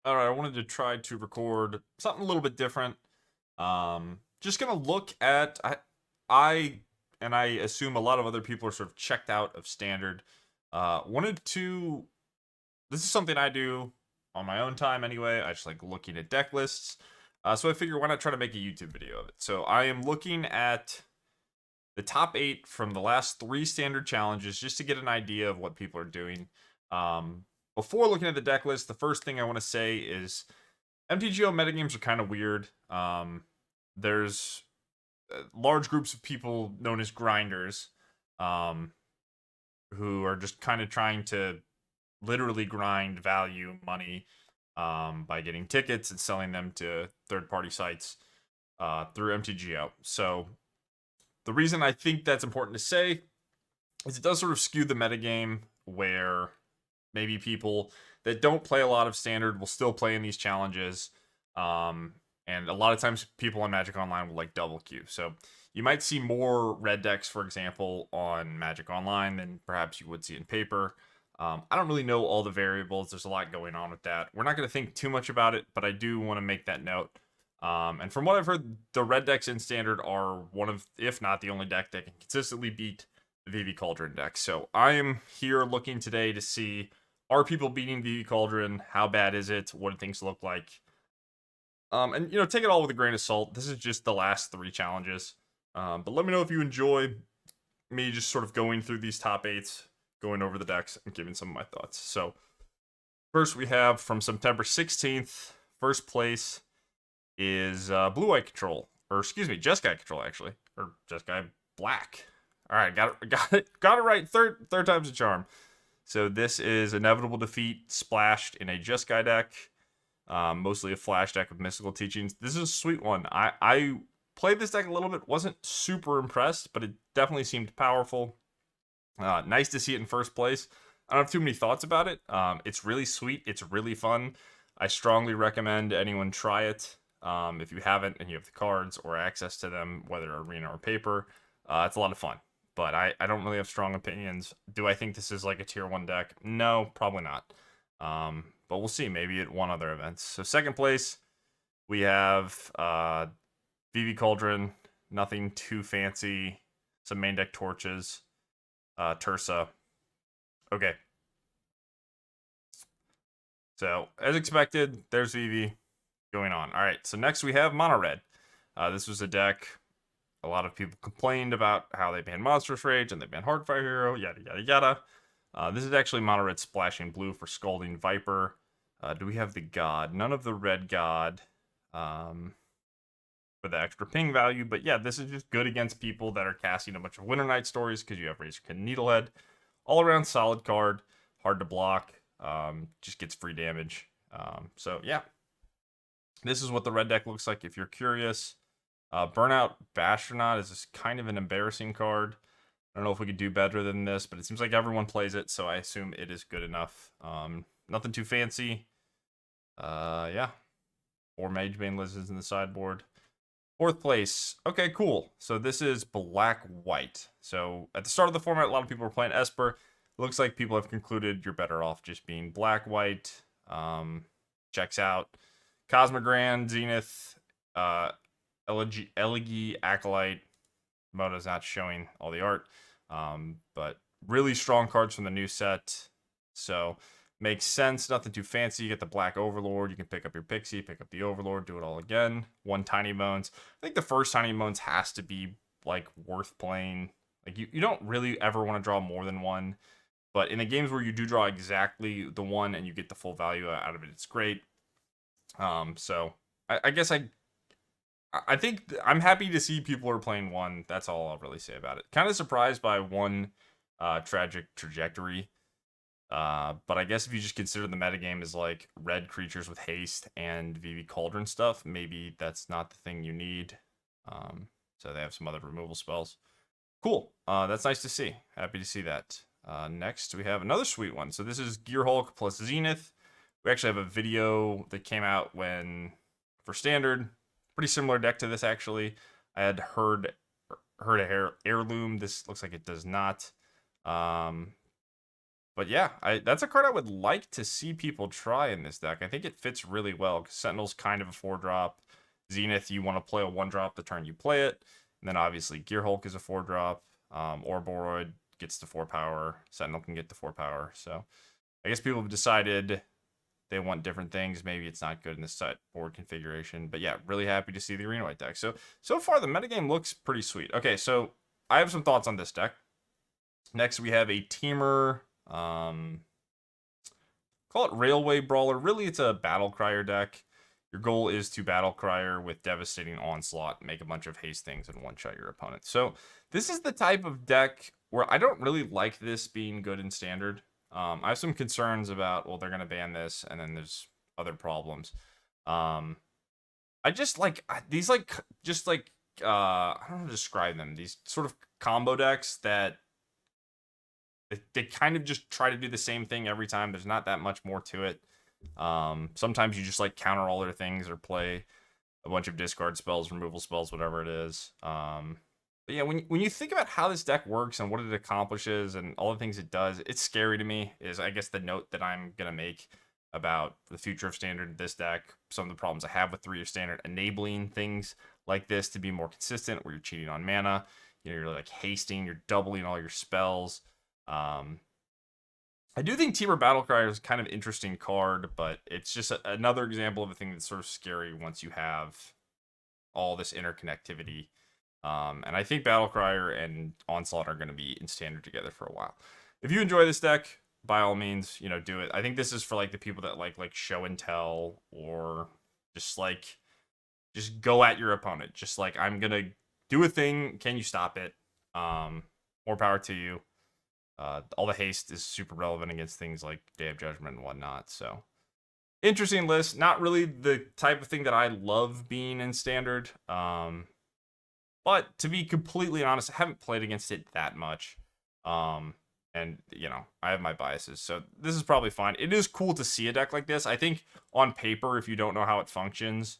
All right, I wanted to try to record something a little bit different. Just gonna look at I and I assume a lot of other people are sort of checked out of standard. Wanted to. This is something I do on my own time anyway. I just like looking at deck lists. So I figure why not try to make a YouTube video of it. So I am looking at the top 8 from the last 3 standard challenges just to get an idea of what people are doing. Um, Before looking at the deck list, the first thing I want to say is MTGO metagames are kind of weird. There's large groups of people known as grinders, um, who are just kind of trying to literally grind value money by getting tickets and selling them to third-party sites through MTGO. So the reason I think that's important to say is it does sort of skew the metagame where maybe people that don't play a lot of standard will still play in these challenges. Um, and a lot of times people on Magic Online will like double queue. So you might see more red decks, for example, on Magic Online than perhaps you would see in paper. I don't really know all the variables. There's a lot going on with that. We're not going to think too much about it, but I do want to make that note. And from what I've heard, the red decks in standard are one of, if not the only deck that can consistently beat the VV Cauldron deck. So I am here looking today to see, are people beating VV Cauldron? How bad is it? What do things look like? And take it all with a grain of salt. This is just the last 3 challenges. But let me know if you enjoy me just sort of going through these top 8s, going over the decks, and giving some of my thoughts. So first we have from September 16th, first place is Blue Eye Control, or excuse me, Jeskai Control actually, or Jeskai Black. All right, got it right. Third time's a charm. So this is Inevitable Defeat splashed in a Jeskai deck, mostly a flash deck with Mystical Teachings. This is a sweet one. I played this deck a little bit, wasn't super impressed, but it definitely seemed powerful. Nice to see it in first place. I don't have too many thoughts about it. It's really sweet. It's really fun. I strongly recommend anyone try it. If you haven't and you have the cards or access to them, whether arena or paper, it's a lot of fun. But I don't really have strong opinions. Do I think this is like a tier 1 deck? No, probably not. But we'll see. Maybe at one other events. So second place, we have VV Cauldron. Nothing too fancy. Some main deck torches. Tursa. Okay. So, as expected, there's VV going on. All right, so next we have Mono Red. This was a deck. A lot of people complained about how they banned Monstrous Rage and they banned Heartfire Hero, yada, yada, yada. This is actually Mono Red splashing blue for Scalding Viper. Do we have the God? None of the red God for the extra ping value. But yeah, this is just good against people that are casting a bunch of Winter Night Stories because you have Razorkin Needlehead. All around solid card, hard to block, just gets free damage. So yeah, this is what the red deck looks like if you're curious. Burnout Bastronaut is kind of an embarrassing card. I don't know if we could do better than this, but it seems like everyone plays it, so I assume it is good enough. Nothing too fancy. Yeah. 4 Magebane Lizards in the sideboard. Fourth place. Okay, cool. So this is black-white. So at the start of the format, a lot of people were playing Esper. It looks like people have concluded you're better off just being black-white. Checks out. Cosmogrand, Zenith, Elegy, Acolyte. Moto's not showing all the art. But really strong cards from the new set. So makes sense. Nothing too fancy. You get the Black Overlord. You can pick up your Pixie, pick up the Overlord, do it all again. 1 Tiny Bones. I think the first Tiny Bones has to be like worth playing. Like you don't really ever want to draw more than 1. But in the games where you do draw exactly the 1 and you get the full value out of it, it's great. So I guess I think I'm happy to see people are playing 1. That's all I'll really say about it. Kind of surprised by 1 Tragic Trajectory. But I guess if you just consider the metagame as like red creatures with haste and VV Cauldron stuff, maybe that's not the thing you need. So they have some other removal spells. Cool. That's nice to see. Happy to see that. Next, we have another sweet one. So this is Gearhulk plus Zenith. We actually have a video that came out for standard. Pretty similar deck to this, actually. I had heard a heirloom. This looks like it does not. But yeah, that's a card I would like to see people try in this deck. I think it fits really well because Sentinel's kind of a 4-drop. Zenith, you want to play a 1-drop the turn you play it. And then obviously Gearhulk is a 4-drop. Ouroboros gets to 4 power. Sentinel can get to 4 power. So I guess people have decided they want different things. Maybe it's not good in the set board configuration. But yeah, really happy to see the Green White deck. So far, the metagame looks pretty sweet. Okay, so I have some thoughts on this deck. Next, we have a Temur. Call it Railway Brawler. Really, it's a Battle Crier deck. Your goal is to Battle Crier with Devastating Onslaught, make a bunch of haste things, and one-shot your opponent. So this is the type of deck where I don't really like this being good in Standard. I have some concerns about, well, they're going to ban this, and then there's other problems. I just like these, I don't know how to describe them. These sort of combo decks that they kind of just try to do the same thing every time. There's not that much more to it. Sometimes you just like counter all their things or play a bunch of discard spells, removal spells, whatever it is. But yeah, when you think about how this deck works and what it accomplishes and all the things it does, it's scary to me, is I guess the note that I'm going to make about the future of Standard, this deck, some of the problems I have with 3-year Standard, enabling things like this to be more consistent, where you're cheating on mana, you're like hasting, you're doubling all your spells. I do think Temur Battlecry is kind of interesting card, but it's just another example of a thing that's sort of scary once you have all this interconnectivity. And I think Battlecryer and Onslaught are going to be in Standard together for a while. If you enjoy this deck, by all means, do it. I think this is for like the people that like show and tell, or just go at your opponent. Just like, I'm going to do a thing. Can you stop it? More power to you. All the haste is super relevant against things like Day of Judgment and whatnot. So interesting list. Not really the type of thing that I love being in Standard. But to be completely honest, I haven't played against it that much. And I have my biases, so this is probably fine. It is cool to see a deck like this. I think on paper, if you don't know how it functions,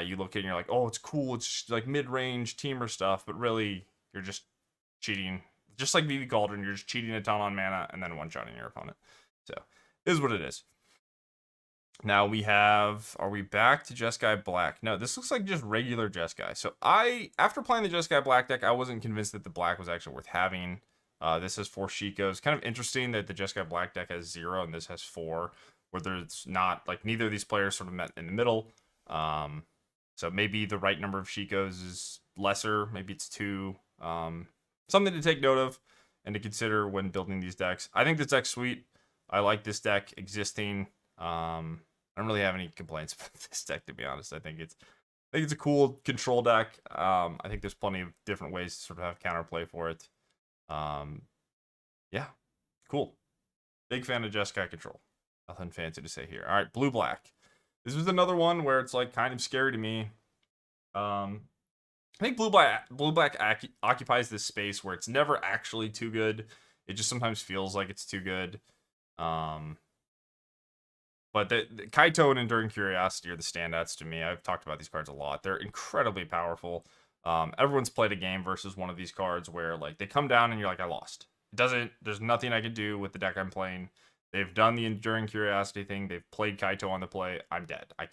you look at it and you're like, oh, it's cool. It's like mid-range Temur stuff, but really you're just cheating. Just like Vivi Cauldron, you're just cheating a ton on mana and then one-shotting your opponent. So, it is what it is. Now we have, are we back to Jeskai Black? No, this looks like just regular Jeskai. So after playing the Jeskai Black deck, I wasn't convinced that the black was actually worth having. This has 4 Shikos. Kind of interesting that the Jeskai Black deck has 0 and this has 4, where there's not, like, neither of these players sort of met in the middle. So maybe the right number of Shikos is lesser. Maybe it's 2. Something to take note of and to consider when building these decks. I think this deck's sweet. I like this deck existing. I don't really have any complaints about this deck, to be honest. I think it's a cool control deck. I think there's plenty of different ways to sort of have counterplay for it. Yeah, cool. Big fan of Jeskai control. Nothing fancy to say here. All right, blue black. This was another one where it's like kind of scary to me. I think blue black occupies this space where it's never actually too good. It just sometimes feels like it's too good. But the Kaito and Enduring Curiosity are the standouts to me. I've talked about these cards a lot. They're incredibly powerful. Everyone's played a game versus one of these cards where like they come down and you're like, I lost. There's nothing I can do with the deck I'm playing. They've done the Enduring Curiosity thing. They've played Kaito on the play. I'm dead. I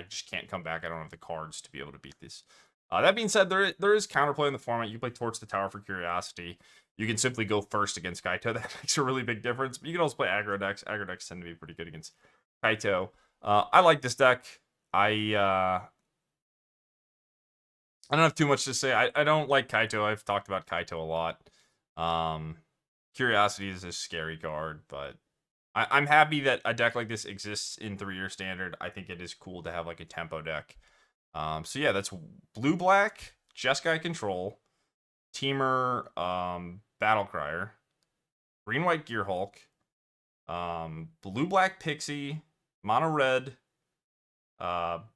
just can't come back. I don't have the cards to be able to beat this. That being said, there is counterplay in the format. You play Torch the Tower for Curiosity. You can simply go first against Kaito. That makes a really big difference. But you can also play aggro decks. Aggro decks tend to be pretty good against Kaito. I like this deck. I don't have too much to say. I don't like Kaito. I've talked about Kaito a lot. Curiosity is a scary card, but I'm happy that a deck like this exists in 3-year Standard. I think it is cool to have like a tempo deck. So yeah, that's blue-black, Jeskai Control, Temur, Battlecryer, green-white Gearhulk, blue-black Pixie, mono-red,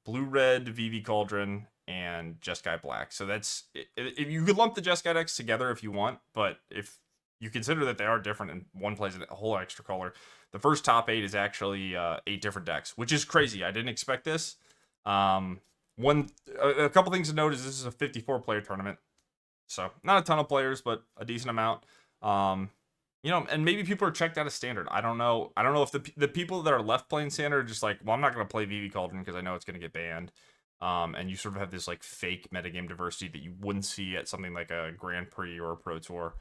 blue-red Vivi Cauldron, and Jeskai Black. So that's, if you could lump the Jeskai decks together if you want, but if you consider that they are different and one plays a whole extra color, the first top 8 is actually 8 different decks, which is crazy. I didn't expect this. A couple things to note is this is a 54 player tournament, so not a ton of players, but a decent amount. and maybe people are checked out of standard. I don't know. I don't know if the people that are left playing standard are just like, well, I'm not going to play VV Cauldron because I know it's going to get banned. And you sort of have this like fake metagame diversity that you wouldn't see at something like a Grand Prix or a Pro Tour.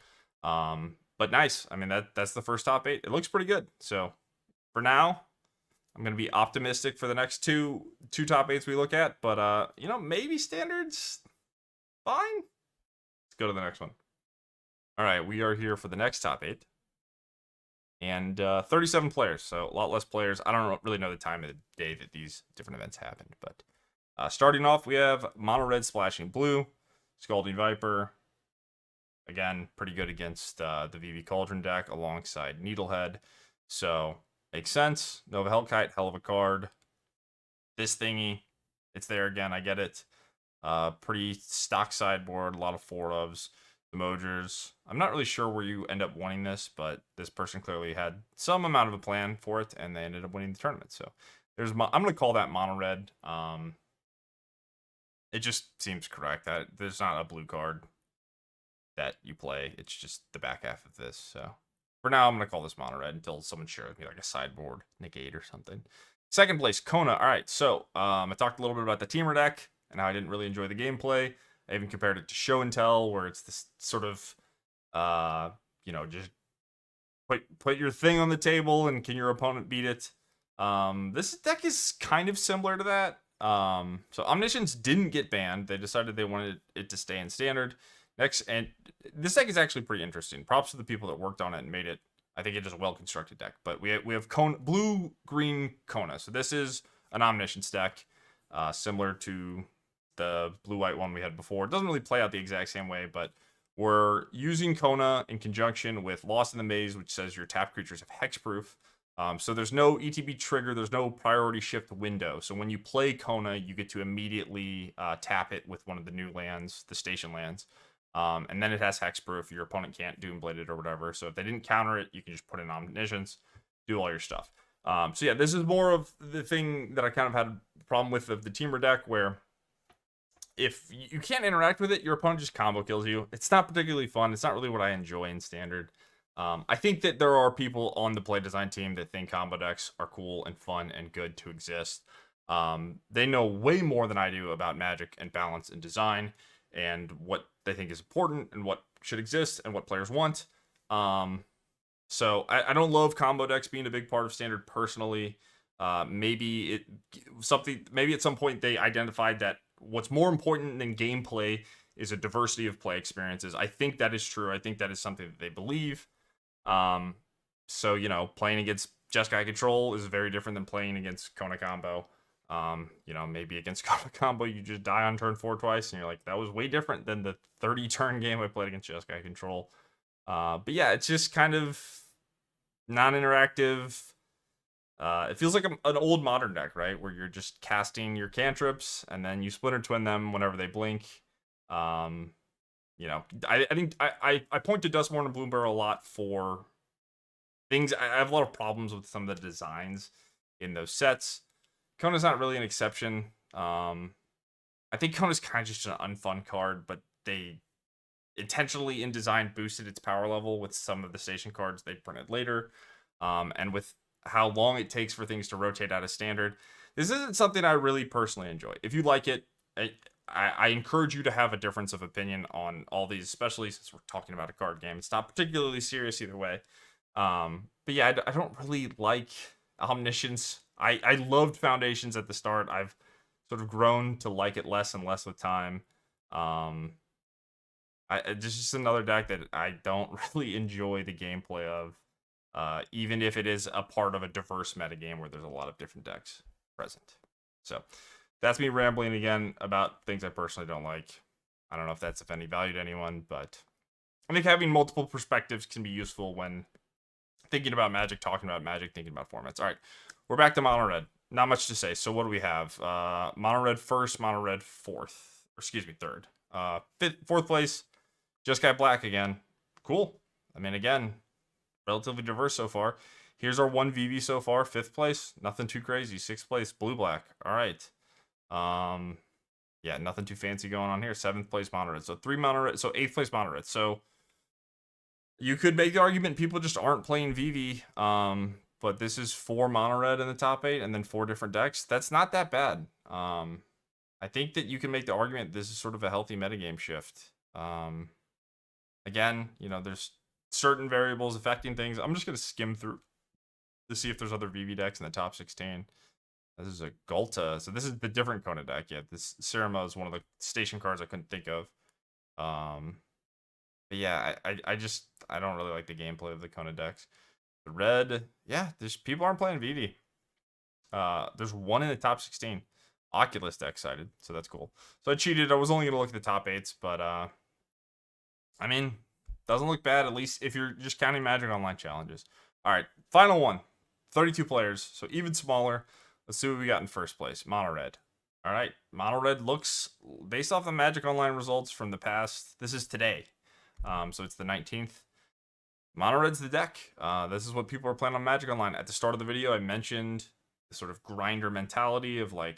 But nice. I mean, that's the first top 8. It looks pretty good. So for now, I'm going to be optimistic for the next two top 8s we look at. But maybe standards fine. Let's go to the next one. All right, we are here for the next top 8. And 37 players, so a lot less players. I don't really know the time of the day that these different events happened, but starting off, we have Mono Red Splashing Blue, Scalding Viper. Again, pretty good against the VV Cauldron deck alongside Needlehead, so makes sense. Nova Hellkite, hell of a card. This thingy, it's there again, I get it. Pretty stock sideboard, a lot of 4-ofs. Emojers. I'm not really sure where you end up winning this, but this person clearly had some amount of a plan for it, and they ended up winning the tournament. So I'm going to call that mono red. It just seems correct that there's not a blue card that you play. It's just the back half of this. So for now, I'm going to call this mono red until someone shares me like a sideboard negate or something. Second place, Kona. All right, so I talked a little bit about the teamer deck and how I didn't really enjoy the gameplay. I even compared it to Show and Tell, where it's this sort of, just put your thing on the table and can your opponent beat it. This deck is kind of similar to that. So Omniscience didn't get banned. They decided they wanted it to stay in standard. Next, and this deck is actually pretty interesting. Props to the people that worked on it and made it. I think it is a well-constructed deck. But we have Kona, blue-green Kona. So this is an Omniscience deck, similar to the blue-white one we had before. It doesn't really play out the exact same way, but we're using Kona in conjunction with Lost in the Maze, which says your tap creatures have hexproof. So there's no ETB trigger, there's no priority shift window. So when you play Kona, you get to immediately tap it with one of the new lands, the station lands. And then it has hexproof. Your opponent can't Doomblade it or whatever. So if they didn't counter it, you can just put in Omniscience, do all your stuff. So yeah, this is more of the thing that I kind of had a problem with of the teamer deck, where if you can't interact with it, your opponent just combo kills you. It's not particularly fun. It's not really what I enjoy in standard. I think that there are people on the play design team that think combo decks are cool and fun and good to exist. They know way more than I do about Magic and balance and design and what they think is important and what should exist and what players want. So I don't love combo decks being a big part of standard personally. Maybe at some point they identified that what's more important than gameplay is a diversity of play experiences. I think that is true. I think that is something that they believe. So, playing against Jeskai Control is very different than playing against Kona Combo. Maybe against Kona Combo, you just die on turn 4 twice, and you're like, that was way different than the 30-turn game I played against Jeskai Control. But yeah, it's just kind of non-interactive. It feels like an old modern deck, right? Where you're just casting your cantrips and then you Splinter Twin them whenever they blink. I think I point to Duskmourn and Bloomburrow a lot for things. I have a lot of problems with some of the designs in those sets. Kona's not really an exception. I think Kona's kind of just an unfun card, but they intentionally in design boosted its power level with some of the station cards they printed later. And with how long it takes for things to rotate out of standard, this isn't something I really personally enjoy. If you like it, I encourage you to have a difference of opinion on all these, especially since we're talking about a card game. It's not particularly serious either way. But yeah, I don't really like Omniscience. I loved Foundations at the start. I've sort of grown to like it less and less with time. It's just another deck that I don't really enjoy the gameplay of. Even if it is a part of a diverse metagame where there's a lot of different decks present. So that's me rambling again about things I personally don't like. I don't know if that's of any value to anyone, but I think having multiple perspectives can be useful when thinking about Magic, talking about Magic, thinking about formats. All right, we're back to Mono Red. Not much to say. So what do we have? Mono Red first, Mono Red third. Fourth place, Jeskai Black again. Cool. I mean, again, relatively diverse so far. Here's our one VV so far. 5th place, nothing too crazy. 6th place, Blue Black. All right. Yeah, nothing too fancy going on here. 7th place, Mono Red. So 3 Mono Red. So 8th place, Mono Red. So You could make the argument people just aren't playing Vivi. But this is 4 mono red in the top 8 and then 4 different decks. That's not that bad. I think that you can make the argument this is sort of a healthy metagame shift. Again, you know, there's certain variables affecting things. I'm just going to skim through to see if there's other VV decks in the top 16. This is a Gulta. So this is the different Kona deck. Yeah, this Cirama is one of the station cards I couldn't think of. But yeah, I don't really like the gameplay of the Kona decks. The red, yeah, there's people aren't playing VV. There's one in the top 16. Oculus deck cited, so that's cool. So I cheated. I was only gonna look at the top 8s, but I mean, doesn't look bad, at least if you're just counting Magic Online challenges. All right, final one. 32 players, so even smaller. Let's see what we got in first place. Mono Red. All right, Mono Red looks, based off the Magic Online results from the past, this is today. So it's the 19th. Mono Red's the deck. This is what people are playing on Magic Online. At the start of the video, I mentioned the sort of grinder mentality of like,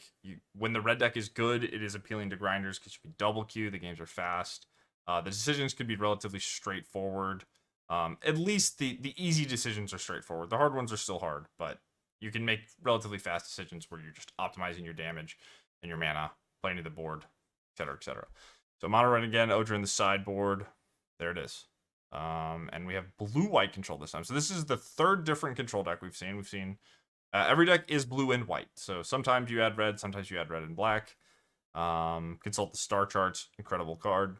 when the red deck is good, it is appealing to grinders because you can double queue, the games are fast. The decisions could be relatively straightforward. At least the easy decisions are straightforward. The hard ones are still hard, but you can make relatively fast decisions where you're just optimizing your damage and your mana, playing to the board, etc., etc. So mono red again, Odra in the sideboard. There it is. And we have blue-white control this time. So this is the third different control deck we've seen. We've seen every deck is blue and white. So sometimes you add red, sometimes you add red and black. Consult the star charts. Incredible card.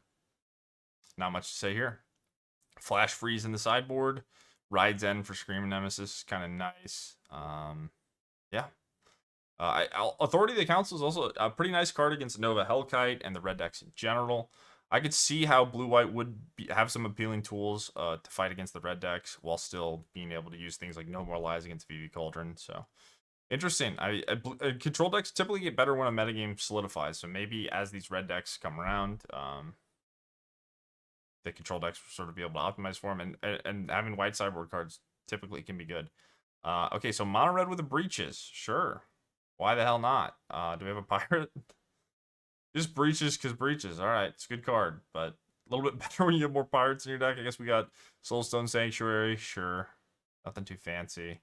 Not much to say here. Flash Freeze in the sideboard. Ride's End for Screaming Nemesis. Kind of nice. Yeah. Authority of the Council is also a pretty nice card against Nova Hellkite and the red decks in general. I could see how blue-white would have some appealing tools to fight against the red decks while still being able to use things like No More Lies against VV Cauldron. So, interesting. Control decks typically get better when a metagame solidifies. So maybe as these red decks come around, the control decks will sort of be able to optimize for them. And having white sideboard cards typically can be good. Okay, so mono red with the breaches. Sure. Why the hell not? Do we have a pirate? Just breaches because breaches. All right, it's a good card, but a little bit better when you have more pirates in your deck. I guess we got Soulstone Sanctuary. Sure. Nothing too fancy.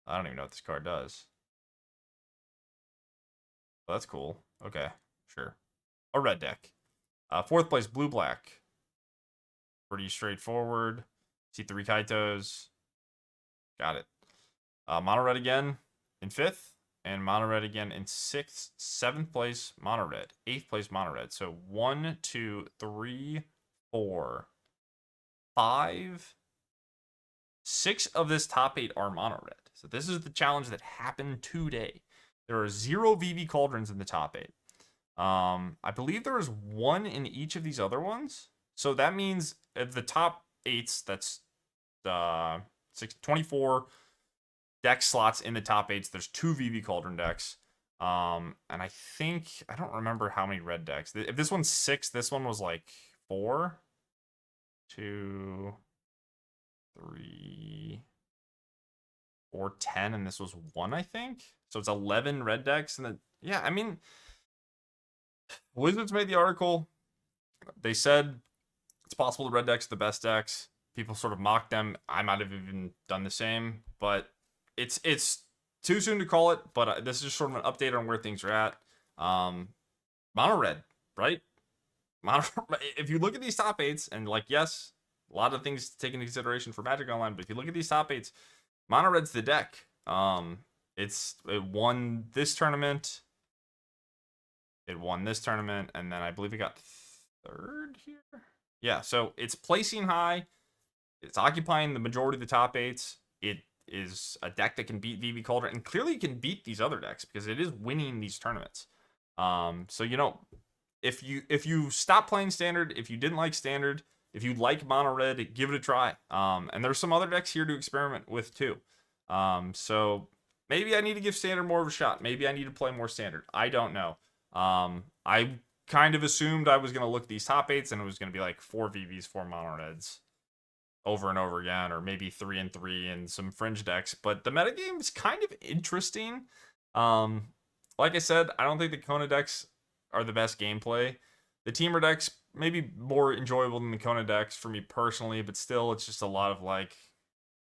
I don't even know what this card does. Well, that's cool. Okay, sure. A red deck. Fourth place, blue-black. Pretty straightforward. See 3 Kaitos. Got it. Mono red again in 5th. And mono red again in 6th, 7th place, mono red, 8th place, mono red. So 1, 2, 3, 4, 5, 6 of this top 8 are mono red. So this is the challenge that happened today. There are 0 VV Cauldrons in the top 8. I believe there is 1 in each of these other ones. So that means at the top 8s, that's 24 deck slots in the top 8s. There's 2 VV Cauldron decks. And I think, I don't remember how many red decks. If this one's 6, this one was like 4, 2, 3, 4, 10, and this was 1, I think. So it's 11 red decks. And then, yeah, I mean, Wizards made the article. They said it's possible the red decks are the best decks. People sort of mocked them. I might have even done the same, but it's too soon to call it, but this is just sort of an update on where things are at. Mono red, right? If you look at these top 8s, and like, yes, a lot of things to take into consideration for Magic Online, but if you look at these top 8s, mono red's the deck. It won this tournament. It won this tournament, and then I believe it got 3rd here. Yeah, so it's placing high. It's occupying the majority of the top 8s. It is a deck that can beat VV Cauldron, and clearly can beat these other decks because it is winning these tournaments. So you know, if you stop playing Standard, if you didn't like Standard, if you like mono red, give it a try. And there's some other decks here to experiment with too. So maybe I need to give Standard more of a shot. Maybe I need to play more Standard. I don't know. I kind of assumed I was gonna look at these top 8s and it was gonna be like 4 VVs, 4 mono reds over and over again, or maybe 3 and 3 and some fringe decks, but the metagame is kind of interesting. Like I said, I don't think the Kona decks are the best gameplay. The teamer decks maybe more enjoyable than the Kona decks for me personally, but still, it's just a lot of like,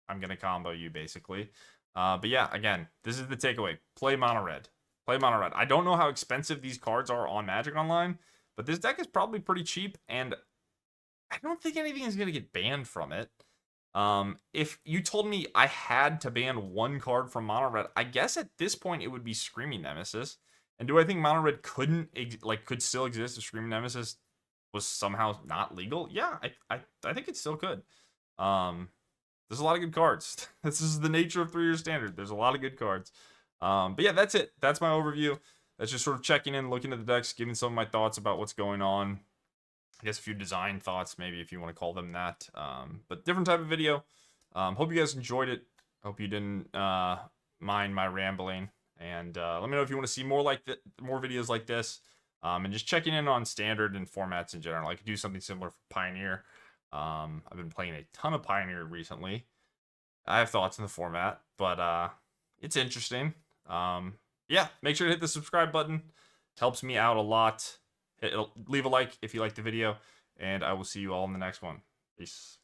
I'm gonna combo you basically. But yeah, again, this is the takeaway: play mono red. Play mono red. I don't know how expensive these cards are on Magic Online, but this deck is probably pretty cheap, and I don't think anything is gonna get banned from it. If you told me I had to ban one card from mono red, I guess at this point it would be Screaming Nemesis. And do I think mono red could still exist if Screaming Nemesis was somehow not legal? Yeah, I think it still could. There's a lot of good cards. This is the nature of 3-year standard. There's a lot of good cards. But yeah, that's it. That's my overview. That's just sort of checking in, looking at the decks, giving some of my thoughts about what's going on. I guess a few design thoughts, maybe, if you want to call them that. But different type of video. Hope you guys enjoyed it. Hope you didn't mind my rambling. And let me know if you want to see more more videos like this. And just checking in on standard and formats in general. I could do something similar for Pioneer. I've been playing a ton of Pioneer recently. I have thoughts on the format, but it's interesting. Yeah, make sure to hit the subscribe button. Helps me out a lot. Leave a like if you like the video, and I will see you all in the next one. Peace.